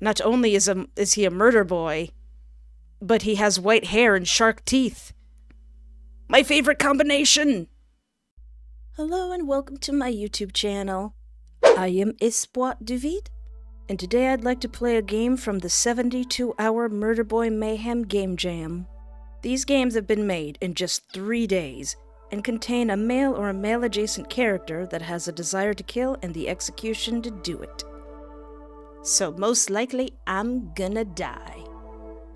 Not only is he a murder boy, but he has white hair and shark teeth. My favorite combination! Hello and welcome to my YouTube channel. I am Espoir Duvid, and today I'd like to play a game from the 72-hour Murderboy Mayhem game jam. These games have been made in just 3 days, and contain a male or a male-adjacent character that has a desire to kill and the execution to do it. So most likely, I'm gonna die.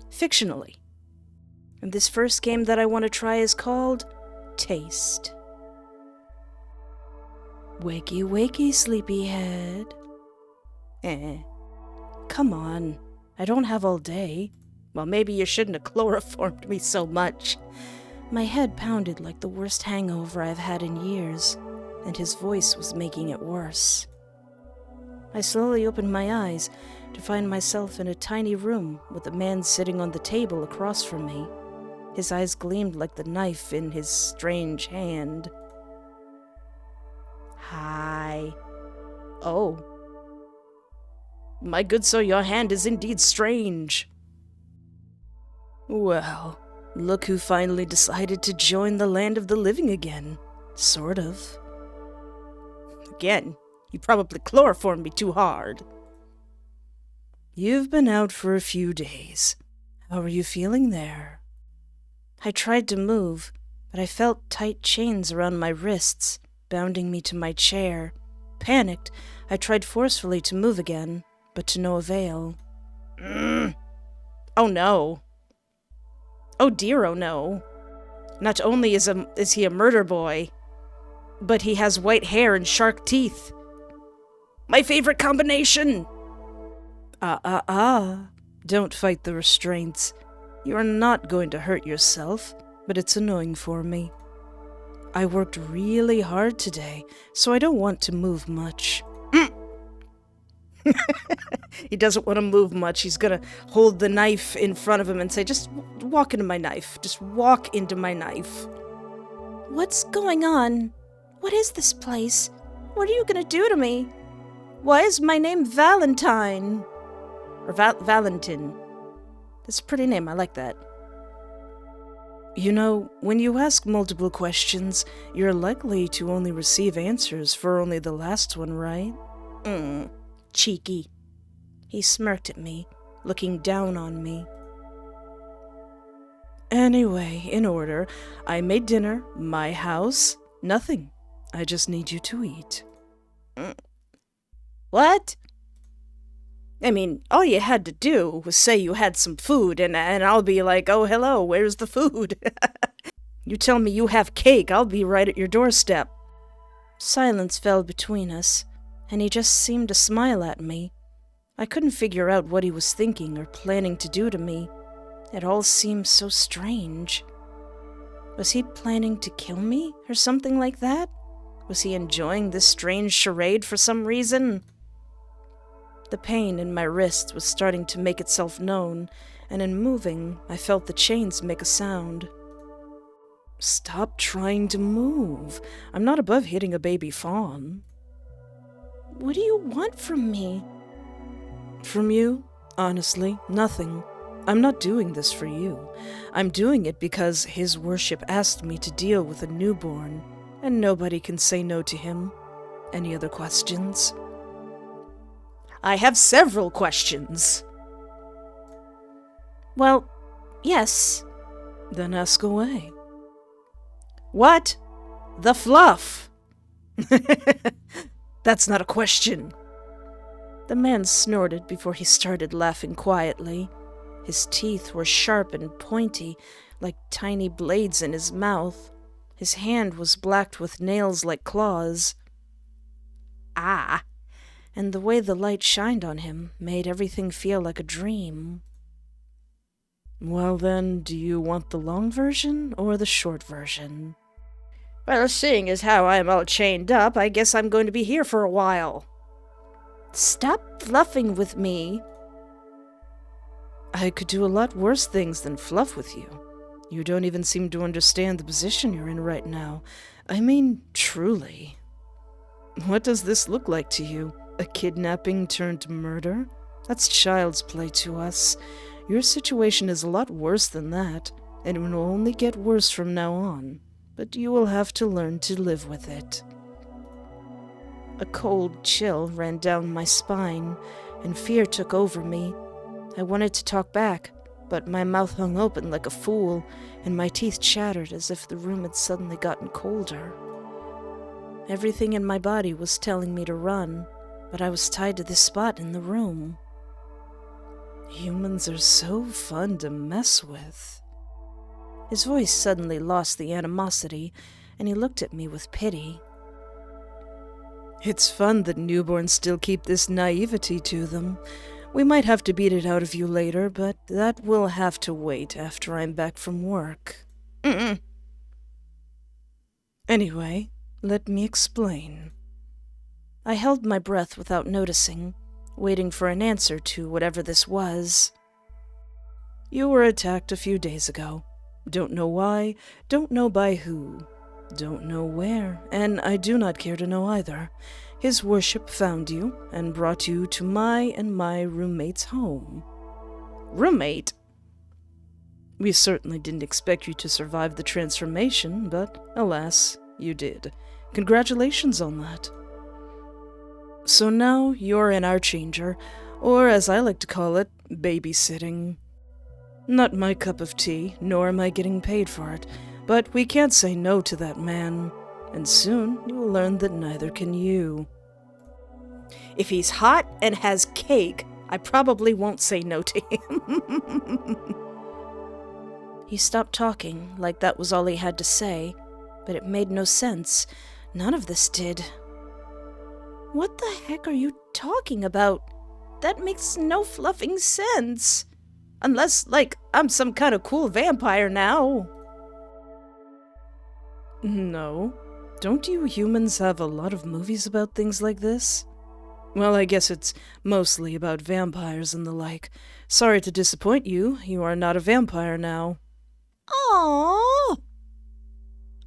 Fictionally. And this first game that I want to try is called Taste. Wakey, wakey, sleepyhead. Come on. I don't have all day. Well, maybe you shouldn't have chloroformed me so much. My head pounded like the worst hangover I've had in years, and his voice was making it worse. I slowly opened my eyes to find myself in a tiny room with a man sitting on the table across from me. His eyes gleamed like the knife in his strange hand. Hi. Oh. My good sir, your hand is indeed strange. Well, look who finally decided to join the land of the living again. Sort of. Again, you probably chloroformed me too hard. You've been out for a few days. How are you feeling there? I tried to move, but I felt tight chains around my wrists, bounding me to my chair. Panicked, I tried forcefully to move again, but to no avail. Oh no. Oh dear, oh no. Not only is he a murder boy, but he has white hair and shark teeth. My favorite combination! Don't fight the restraints. You are not going to hurt yourself, but it's annoying for me. I worked really hard today, so I don't want to move much. He doesn't want to move much. He's gonna hold the knife in front of him and say, just walk into my knife. Just walk into my knife. What's going on? What is this place? What are you gonna do to me? Why is my name Valentine? Or Valentin. That's a pretty name, I like that. You know, when you ask multiple questions, you're likely to only receive answers for only the last one, right? Cheeky. He smirked at me, looking down on me. Anyway, in order, I made dinner, my house, nothing. I just need you to eat. What? I mean, all you had to do was say you had some food, and I'll be like, oh, hello, where's the food? You tell me you have cake, I'll be right at your doorstep. Silence fell between us, and he just seemed to smile at me. I couldn't figure out what he was thinking or planning to do to me. It all seemed so strange. Was he planning to kill me, or something like that? Was he enjoying this strange charade for some reason? The pain in my wrist was starting to make itself known, and in moving, I felt the chains make a sound. Stop trying to move. I'm not above hitting a baby fawn. What do you want from me? From you? Honestly, nothing. I'm not doing this for you. I'm doing it because His Worship asked me to deal with a newborn, and nobody can say no to him. Any other questions? I have several questions. Well, yes. Then ask away. What? The fluff? That's not a question. The man snorted before he started laughing quietly. His teeth were sharp and pointy, like tiny blades in his mouth. His hand was blacked with nails like claws. Ah! And the way the light shined on him made everything feel like a dream. Well then, do you want the long version or the short version? Well, seeing as how I am all chained up, I guess I'm going to be here for a while. Stop fluffing with me. I could do a lot worse things than fluff with you. You don't even seem to understand the position you're in right now. I mean, truly. What does this look like to you? A kidnapping turned murder? That's child's play to us. Your situation is a lot worse than that, and it will only get worse from now on. But you will have to learn to live with it. A cold chill ran down my spine, and fear took over me. I wanted to talk back, but my mouth hung open like a fool, and my teeth chattered as if the room had suddenly gotten colder. Everything in my body was telling me to run, but I was tied to this spot in the room. Humans are so fun to mess with. His voice suddenly lost the animosity, and he looked at me with pity. It's fun that newborns still keep this naivety to them. We might have to beat it out of you later, but that will have to wait after I'm back from work. Anyway, let me explain. I held my breath without noticing, waiting for an answer to whatever this was. You were attacked a few days ago. Don't know why, don't know by who, don't know where, and I do not care to know either. His worship found you and brought you to my and my roommate's home. Roommate? We certainly didn't expect you to survive the transformation, but alas, you did. Congratulations on that. So now you're in our changer, or as I like to call it, babysitting. Not my cup of tea, nor am I getting paid for it, but we can't say no to that man, and soon you will learn that neither can you. If he's hot and has cake, I probably won't say no to him. He stopped talking, like that was all he had to say, but it made no sense. None of this did. What the heck are you talking about? That makes no fluffing sense. Unless, I'm some kind of cool vampire now. No. Don't you humans have a lot of movies about things like this? Well, I guess it's mostly about vampires and the like. Sorry to disappoint you. You are not a vampire now. Aww.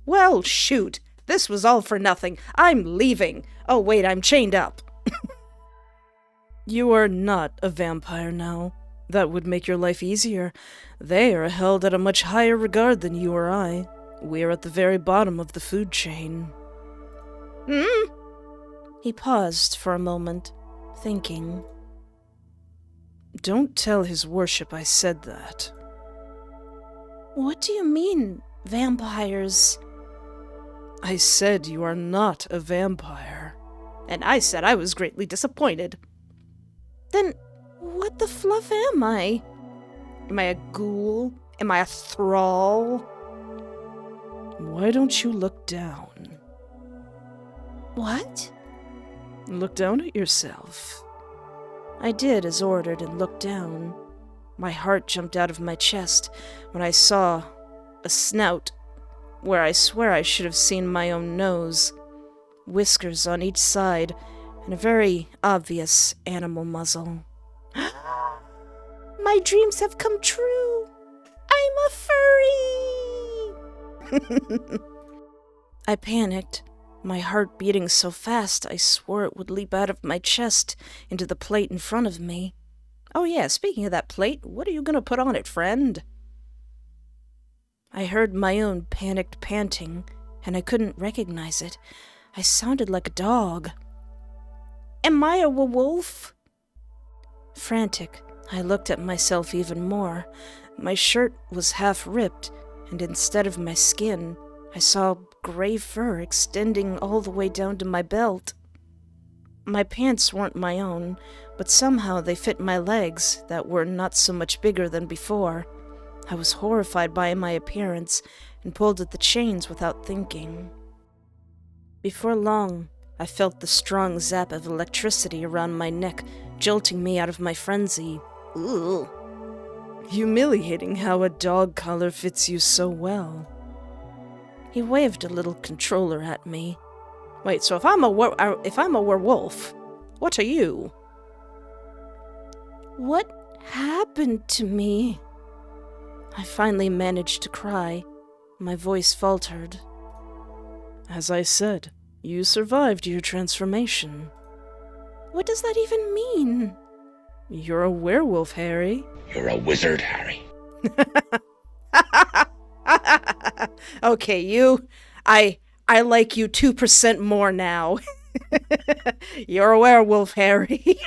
Well, shoot. This was all for nothing. I'm leaving. Oh, wait, I'm chained up. You are not a vampire now. That would make your life easier. They are held at a much higher regard than you or I. We are at the very bottom of the food chain. He paused for a moment, thinking. Don't tell his worship I said that. What do you mean, vampires? I said you are not a vampire. And I said I was greatly disappointed. Then what the fluff am I? Am I a ghoul? Am I a thrall? Why don't you look down? What? Look down at yourself. I did as ordered and looked down. My heart jumped out of my chest when I saw a snout where I swear I should have seen my own nose, whiskers on each side, and a very obvious animal muzzle. My dreams have come true! I'm a furry! I panicked, my heart beating so fast I swore it would leap out of my chest into the plate in front of me. Oh yeah, speaking of that plate, what are you gonna put on it, friend? I heard my own panicked panting, and I couldn't recognize it. I sounded like a dog. Am I a werewolf? Frantic, I looked at myself even more. My shirt was half ripped, and instead of my skin, I saw gray fur extending all the way down to my belt. My pants weren't my own, but somehow they fit my legs that were not so much bigger than before. I was horrified by my appearance and pulled at the chains without thinking. Before long, I felt the strong zap of electricity around my neck, jolting me out of my frenzy. Ooh. Humiliating how a dog collar fits you so well. He waved a little controller at me. Wait, so if I'm a werewolf, what are you? What happened to me? I finally managed to cry. My voice faltered. As I said, you survived your transformation. What does that even mean? You're a werewolf, Harry. You're a wizard, Harry. Okay, I like you 2% more now. You're a werewolf, Harry.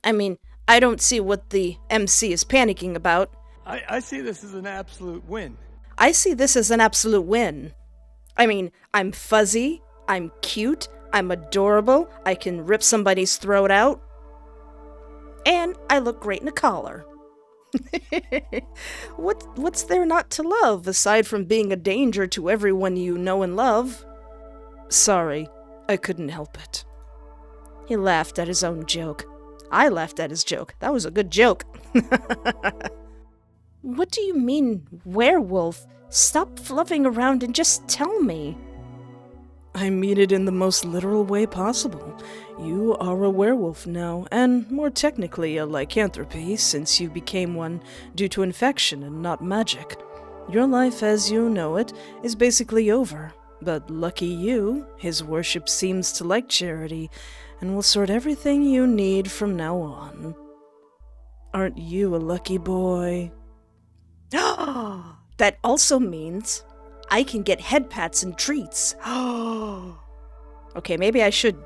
I mean, I don't see what the MC is panicking about. I see this as an absolute win. I see this as an absolute win. I mean, I'm fuzzy, I'm cute, I'm adorable, I can rip somebody's throat out, and I look great in a collar. What's there not to love, aside from being a danger to everyone you know and love? Sorry, I couldn't help it. He laughed at his own joke. I laughed at his joke. That was a good joke. What do you mean, werewolf? Stop fluffing around and just tell me. I mean it in the most literal way possible. You are a werewolf now, and more technically a lycanthropy, since you became one due to infection and not magic. Your life as you know it is basically over, but lucky you, his worship seems to like charity, and will sort everything you need from now on. Aren't you a lucky boy? That also means I can get head pats and treats. Okay, maybe I should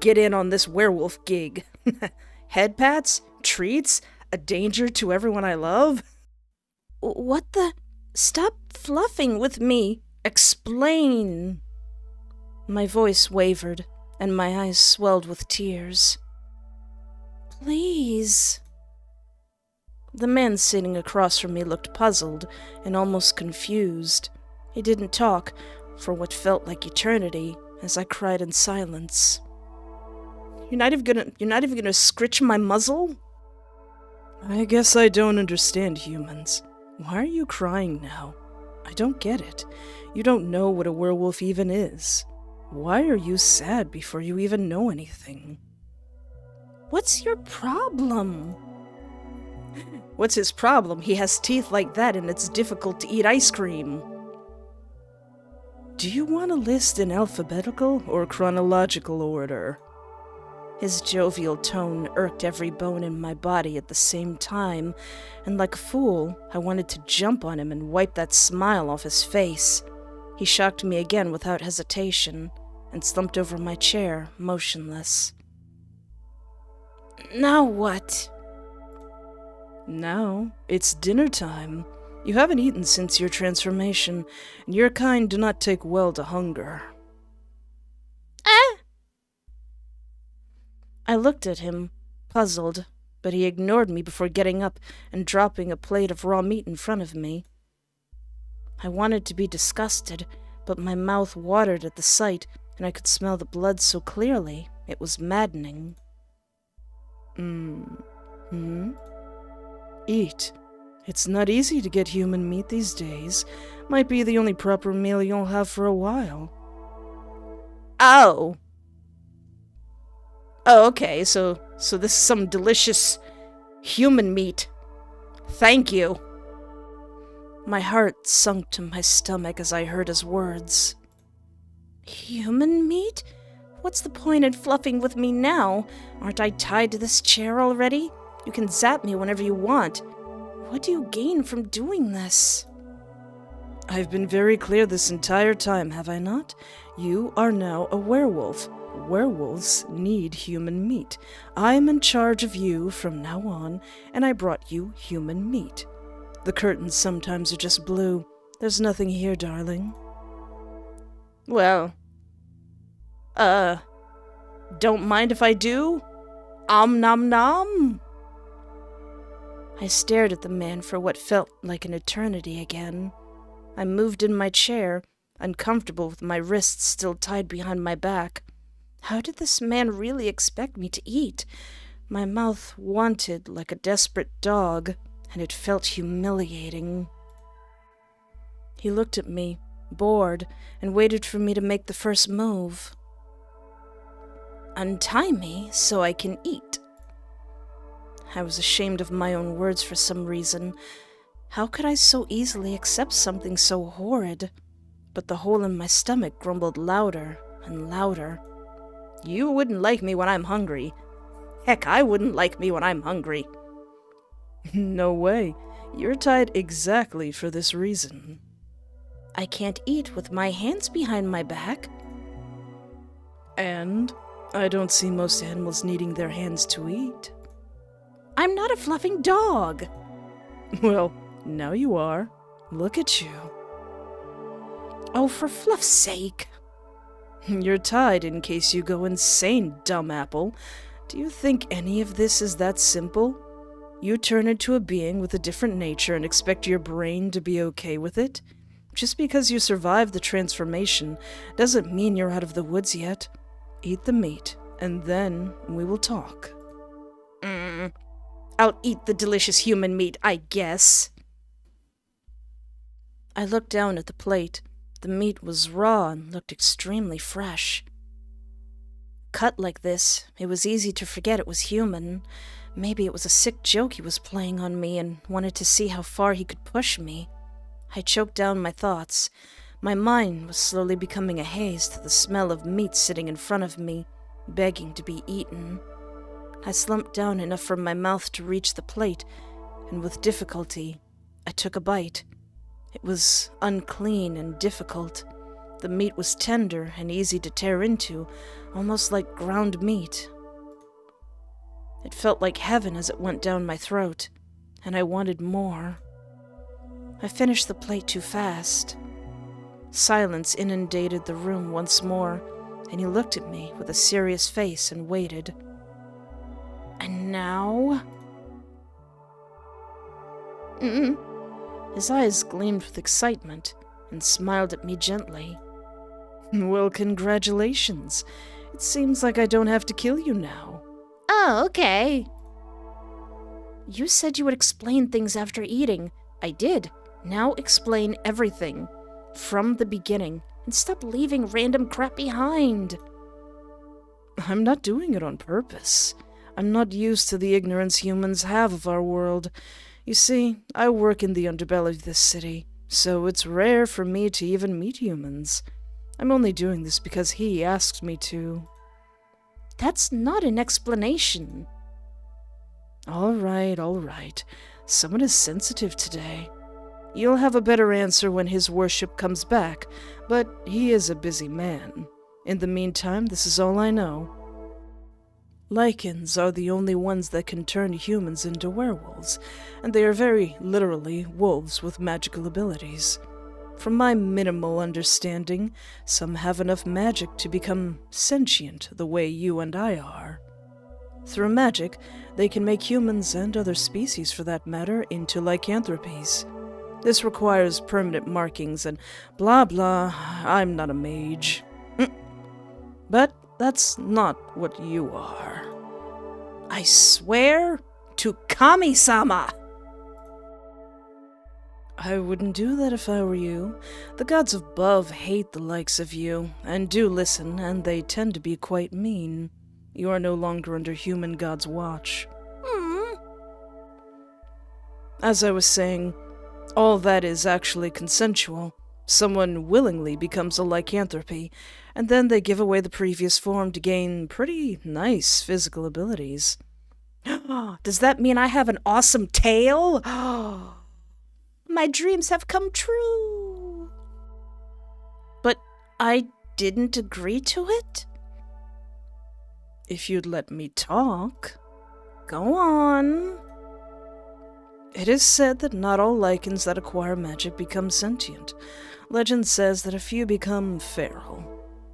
get in on this werewolf gig. Head pats? Treats? A danger to everyone I love? What the? Stop fluffing with me. Explain. My voice wavered, and my eyes swelled with tears. Please. The man sitting across from me looked puzzled and almost confused. He didn't talk for what felt like eternity as I cried in silence. You're not even gonna scritch my muzzle? I guess I don't understand humans. Why are you crying now? I don't get it. You don't know what a werewolf even is. Why are you sad before you even know anything? What's your problem? What's his problem? He has teeth like that and it's difficult to eat ice cream. Do you want a list in alphabetical or chronological order? His jovial tone irked every bone in my body at the same time, and like a fool, I wanted to jump on him and wipe that smile off his face. He shocked me again without hesitation, and slumped over my chair, motionless. Now what? Now, it's dinner time. You haven't eaten since your transformation, and your kind do not take well to hunger. I looked at him, puzzled, but he ignored me before getting up and dropping a plate of raw meat in front of me. I wanted to be disgusted, but my mouth watered at the sight, and I could smell the blood so clearly. It was maddening. Eat. It's not easy to get human meat these days. Might be the only proper meal you'll have for a while. Oh, okay, so this is some delicious human meat. Thank you. My heart sunk to my stomach as I heard his words. Human meat? What's the point in fluffing with me now? Aren't I tied to this chair already? You can zap me whenever you want. What do you gain from doing this? I've been very clear this entire time, have I not? You are now a werewolf. Werewolves need human meat. I'm in charge of you from now on, and I brought you human meat. The curtains sometimes are just blue. There's nothing here, darling. Well, don't mind if I do? Nom nom? I stared at the man for what felt like an eternity again. I moved in my chair, uncomfortable with my wrists still tied behind my back. How did this man really expect me to eat? My mouth wanted like a desperate dog, and it felt humiliating. He looked at me, bored, and waited for me to make the first move. Untie me so I can eat. I was ashamed of my own words for some reason. How could I so easily accept something so horrid? But the hole in my stomach grumbled louder and louder. You wouldn't like me when I'm hungry. Heck, I wouldn't like me when I'm hungry. No way. You're tied exactly for this reason. I can't eat with my hands behind my back. And I don't see most animals needing their hands to eat. I'm not a fluffing dog. Well, now you are. Look at you. Oh, for fluff's sake. You're tied in case you go insane, dumb apple. Do you think any of this is that simple? You turn into a being with a different nature and expect your brain to be okay with it? Just because you survived the transformation doesn't mean you're out of the woods yet. Eat the meat, and then we will talk. I'll eat the delicious human meat, I guess. I looked down at the plate. The meat was raw and looked extremely fresh. Cut like this, it was easy to forget it was human. Maybe it was a sick joke he was playing on me and wanted to see how far he could push me. I choked down my thoughts. My mind was slowly becoming a haze to the smell of meat sitting in front of me, begging to be eaten. I slumped down enough for my mouth to reach the plate, and with difficulty, I took a bite. It was unclean and difficult. The meat was tender and easy to tear into, almost like ground meat. It felt like heaven as it went down my throat, and I wanted more. I finished the plate too fast. Silence inundated the room once more, and he looked at me with a serious face and waited. And now? His eyes gleamed with excitement and smiled at me gently. Well, congratulations. It seems like I don't have to kill you now. Oh, okay. You said you would explain things after eating. I did. Now explain everything. From the beginning. And stop leaving random crap behind. I'm not doing it on purpose. I'm not used to the ignorance humans have of our world. You see, I work in the underbelly of this city, so it's rare for me to even meet humans. I'm only doing this because he asked me to. That's not an explanation. All right. Someone is sensitive today. You'll have a better answer when his worship comes back, but he is a busy man. In the meantime, this is all I know. Lycans are the only ones that can turn humans into werewolves, and they are very literally wolves with magical abilities. From my minimal understanding, some have enough magic to become sentient the way you and I are. Through magic, they can make humans, and other species for that matter, into lycanthropes. This requires permanent markings and blah blah. I'm not a mage. But that's not what you are. I swear to Kami-sama! I wouldn't do that if I were you. The gods above hate the likes of you, and do listen, and they tend to be quite mean. You are no longer under human god's watch. As I was saying, all that is actually consensual. Someone willingly becomes a lycanthropy, and then they give away the previous form to gain pretty nice physical abilities. Does that mean I have an awesome tail? My dreams have come true. But I didn't agree to it? If you'd let me talk. Go on. It is said that not all lycans that acquire magic become sentient. Legend says that a few become feral.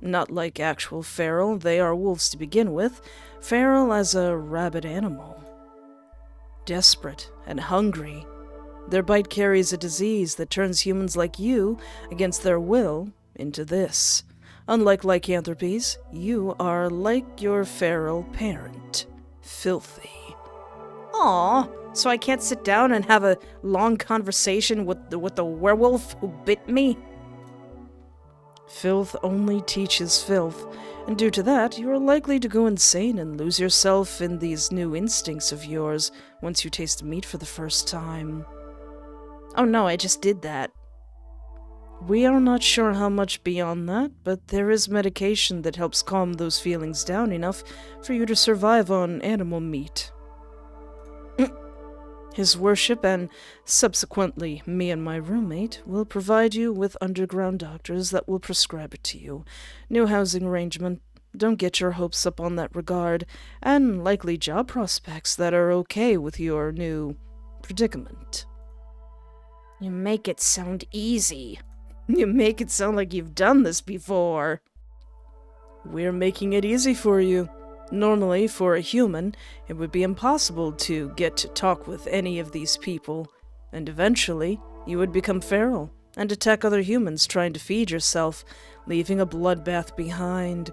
Not like actual feral, they are wolves to begin with, feral as a rabid animal. Desperate and hungry. Their bite carries a disease that turns humans like you, against their will, into this. Unlike lycanthropes, you are like your feral parent. Filthy. Aw, so I can't sit down and have a long conversation with the werewolf who bit me? Filth only teaches filth, and due to that, you are likely to go insane and lose yourself in these new instincts of yours once you taste meat for the first time. Oh no, I just did that. We are not sure how much beyond that, but there is medication that helps calm those feelings down enough for you to survive on animal meat. His worship, and subsequently me and my roommate, will provide you with underground doctors that will prescribe it to you. New housing arrangement, don't get your hopes up on that regard, and likely job prospects that are okay with your new predicament. You make it sound easy. You make it sound like you've done this before. We're making it easy for you. Normally, for a human, it would be impossible to get to talk with any of these people, and eventually, you would become feral and attack other humans trying to feed yourself, leaving a bloodbath behind.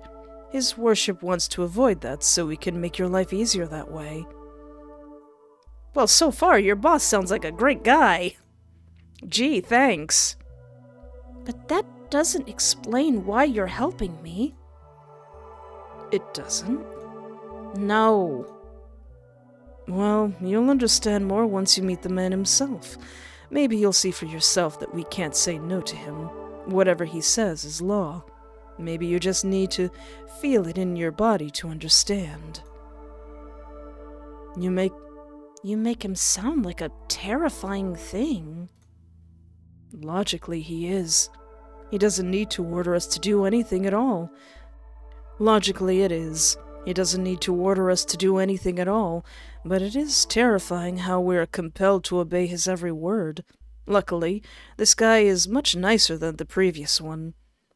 His worship wants to avoid that so we can make your life easier that way. Well, so far, your boss sounds like a great guy. Gee, thanks. But that doesn't explain why you're helping me. It doesn't? No. Well, you'll understand more once you meet the man himself. Maybe you'll see for yourself that we can't say no to him. Whatever he says is law. Maybe you just need to feel it in your body to understand. You make him sound like a terrifying thing. Logically, he is. He doesn't need to order us to do anything at all. Logically, it is. He doesn't need to order us to do anything at all, but it is terrifying how we're compelled to obey his every word. Luckily, this guy is much nicer than the previous one.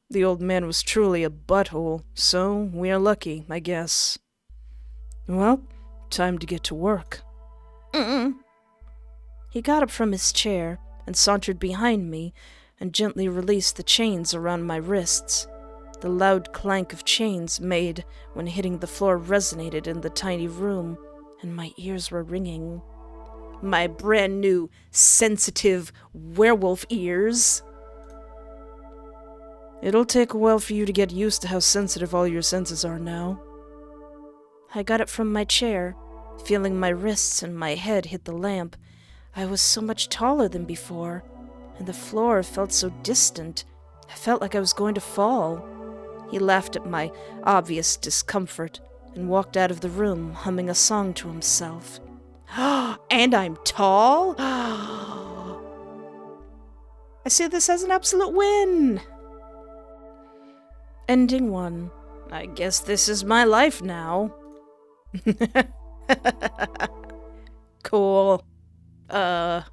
The old man was truly a butthole, so we are lucky, I guess. Well, time to get to work. He got up from his chair and sauntered behind me and gently released the chains around my wrists. The loud clank of chains made when hitting the floor resonated in the tiny room, and my ears were ringing. My brand new, sensitive werewolf ears. It'll take a while for you to get used to how sensitive all your senses are now. I got up from my chair, feeling my wrists and my head hit the lamp. I was so much taller than before, and the floor felt so distant. I felt like I was going to fall. He laughed at my obvious discomfort and walked out of the room, humming a song to himself. And I'm tall? I see this as an absolute win! Ending 1. I guess this is my life now. Cool. Alright.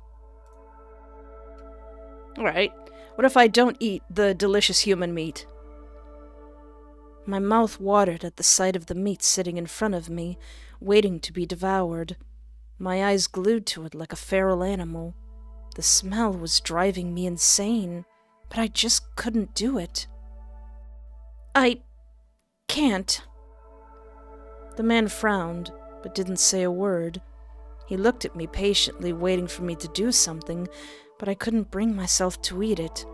What if I don't eat the delicious human meat? My mouth watered at the sight of the meat sitting in front of me, waiting to be devoured. My eyes glued to it like a feral animal. The smell was driving me insane, but I just couldn't do it. I can't. The man frowned, but didn't say a word. He looked at me patiently, waiting for me to do something, but I couldn't bring myself to eat it.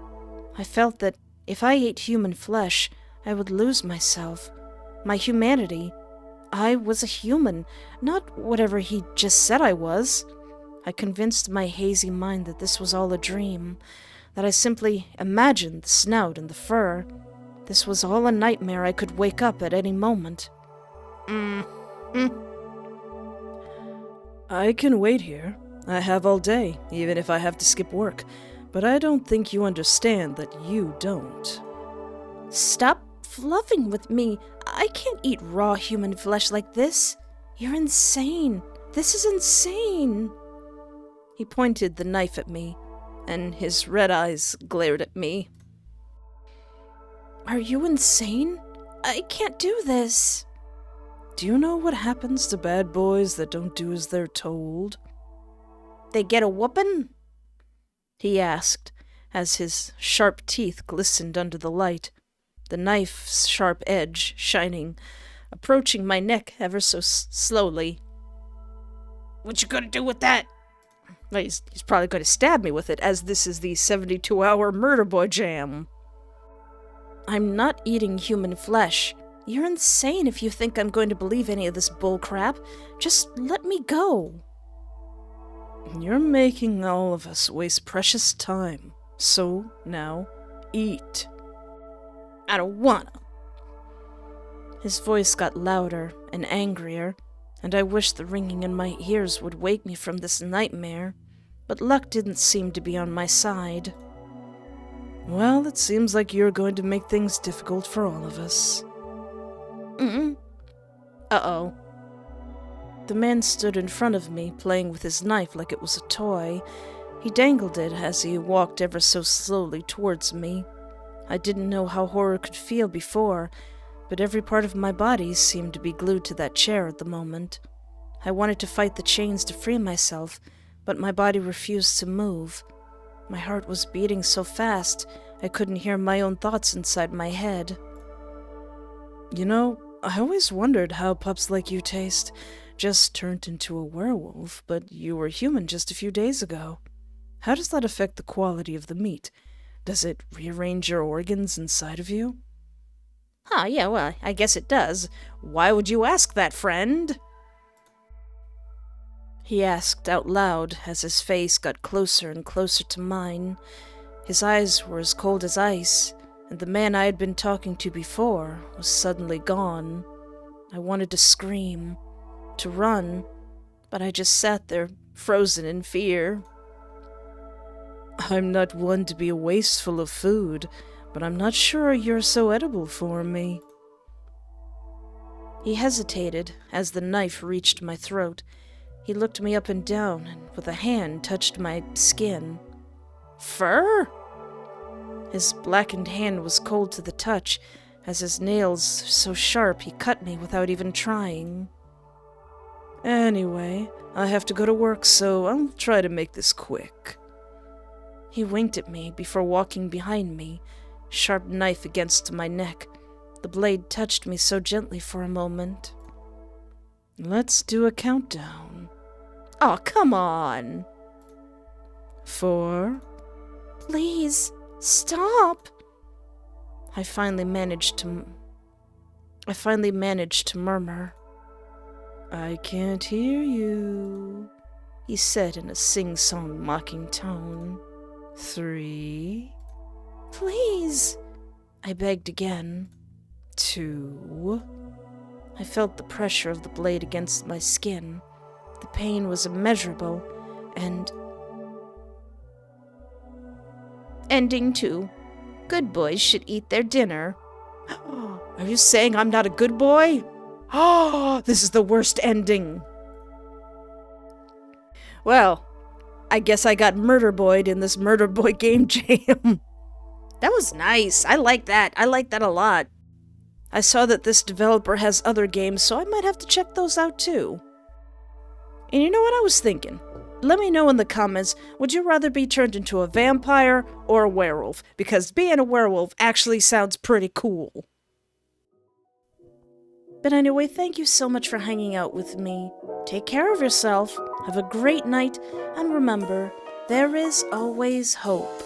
I felt that if I ate human flesh, I would lose myself, my humanity. I was a human, not whatever he just said I was. I convinced my hazy mind that this was all a dream, that I simply imagined the snout and the fur. This was all a nightmare. I could wake up at any moment. I can wait here. I have all day, even if I have to skip work. But I don't think you understand that you don't. Stop fluffing with me. I can't eat raw human flesh like this. You're insane. This is insane. He pointed the knife at me, and his red eyes glared at me. Are you insane? I can't do this. Do you know what happens to bad boys that don't do as they're told? They get a whooping? He asked, as his sharp teeth glistened under the light, the knife's sharp edge shining, approaching my neck ever so slowly. What you gonna do with that? Well, he's probably going to stab me with it, as this is the 72-hour Murderboy jam. I'm not eating human flesh. You're insane if you think I'm going to believe any of this bullcrap. Just let me go. You're making all of us waste precious time. So, now, eat. I don't wanna. His voice got louder and angrier, and I wished the ringing in my ears would wake me from this nightmare, but luck didn't seem to be on my side. Well, it seems like you're going to make things difficult for all of us. Uh-oh. The man stood in front of me, playing with his knife like it was a toy. He dangled it as he walked ever so slowly towards me. I didn't know how horror could feel before, but every part of my body seemed to be glued to that chair at the moment. I wanted to fight the chains to free myself, but my body refused to move. My heart was beating so fast, I couldn't hear my own thoughts inside my head. You know, I always wondered how pups like you taste. Just turned into a werewolf, but you were human just a few days ago. How does that affect the quality of the meat? Does it rearrange your organs inside of you? Yeah, well, I guess it does. Why would you ask that, friend? He asked out loud as his face got closer and closer to mine. His eyes were as cold as ice, and the man I had been talking to before was suddenly gone. I wanted to scream, to run, but I just sat there, frozen in fear. I'm not one to be wasteful of food, but I'm not sure you're so edible for me. He hesitated as the knife reached my throat. He looked me up and down, and with a hand touched my skin. Fur? His blackened hand was cold to the touch, as his nails so sharp he cut me without even trying. Anyway, I have to go to work, so I'll try to make this quick. He winked at me before walking behind me, sharp knife against my neck. The blade touched me so gently for a moment. Let's do a countdown. Oh, come on. 4. Please, stop. I finally managed to murmur. I can't hear you, he said in a sing-song mocking tone. 3. Please, I begged again. 2. I felt the pressure of the blade against my skin. The pain was immeasurable, and... Ending 2. Good boys should eat their dinner. Are you saying I'm not a good boy? Oh, this is the worst ending. Well, I guess I got Murderboyed in this Murderboy game jam. That was nice. I like that. I like that a lot. I saw that this developer has other games, so I might have to check those out too. And you know what I was thinking? Let me know in the comments, would you rather be turned into a vampire or a werewolf? Because being a werewolf actually sounds pretty cool. But anyway, thank you so much for hanging out with me. Take care of yourself, have a great night, and remember, there is always hope.